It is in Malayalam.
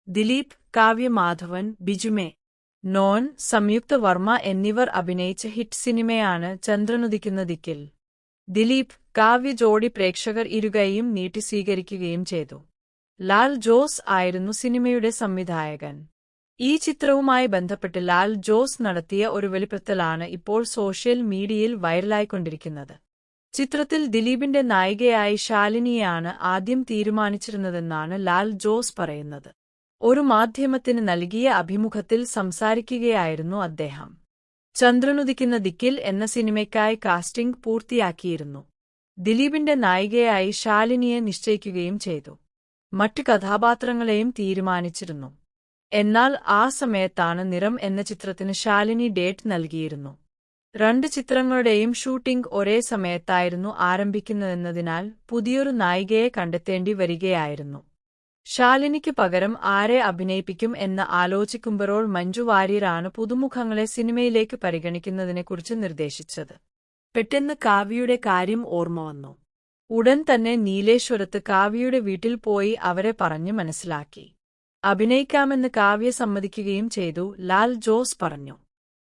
ദിലീപ്, കാവ്യ മാധവൻ, ബിജു നോൻ, സംയുക്ത വർമ്മ എന്നിവർ അഭിനയിച്ച ഹിറ്റ് സിനിമയാണ് ചന്ദ്രനുദിക്കുന്ന ദിക്കിൽ. ദിലീപ്, കാവ്യ ജോഡി പ്രേക്ഷകർ ഇരുകൈയും നീട്ടി സ്വീകരിക്കുകയും ചെയ്തു. ലാൽ ജോസ് ആയിരുന്നു സിനിമയുടെ സംവിധായകൻ. ഈ ചിത്രവുമായി ബന്ധപ്പെട്ട് ലാൽ ജോസ് നടത്തിയ ഒരു വെളിപ്പെടുത്തലാണ് ഇപ്പോൾ സോഷ്യൽ മീഡിയയിൽ വൈറലായിക്കൊണ്ടിരിക്കുന്നത്. ചിത്രത്തിൽ ദിലീപിന്റെ നായികയായി ശാലിനിയെയാണ് ആദ്യം തീരുമാനിച്ചിരുന്നതെന്നാണ് ലാൽ ജോസ് പറയുന്നത്. ഒരു മാധ്യമത്തിന് നൽകിയ അഭിമുഖത്തിൽ സംസാരിക്കുകയായിരുന്നു അദ്ദേഹം. ചന്ദ്രനുദിക്കുന്ന ദിക്കിൽ എന്ന സിനിമയ്ക്കായി കാസ്റ്റിംഗ് പൂർത്തിയാക്കിയിരുന്നു. ദിലീപിന്റെ നായികയായി ശാലിനിയെ നിശ്ചയിക്കുകയും ചെയ്തു. മറ്റു കഥാപാത്രങ്ങളെയും തീരുമാനിച്ചിരുന്നു. എന്നാൽ ആ സമയത്താണ് നിറം എന്ന ചിത്രത്തിന് ശാലിനി ഡേറ്റ് നൽകിയിരുന്നു. 2 ചിത്രങ്ങളുടെയും ഷൂട്ടിംഗ് ഒരേ സമയത്തായിരുന്നു ആരംഭിക്കുന്നതെന്നതിനാൽ പുതിയൊരു നായികയെ കണ്ടെത്തേണ്ടി വരികയായിരുന്നു. ശാലിനിക്ക് പകരം ആരെ അഭിനയിപ്പിക്കും എന്ന് ആലോചിക്കുമ്പോഴോ മഞ്ജു വാര്യരാണ് പുതുമുഖങ്ങളെ സിനിമയിലേക്ക് പരിഗണിക്കുന്നതിനെക്കുറിച്ച് നിർദ്ദേശിച്ചത്. പെട്ടെന്ന് കാവ്യയുടെ കാര്യം ഓർമ്മ വന്നു. ഉടൻ തന്നെ നീലേശ്വരത്ത് കാവ്യയുടെ വീട്ടിൽ പോയി അവരെ പറഞ്ഞു മനസ്സിലാക്കി. അഭിനയിക്കാമെന്ന് കാവ്യ സമ്മതിക്കുകയും ചെയ്തു, ലാൽ ജോസ് പറഞ്ഞു.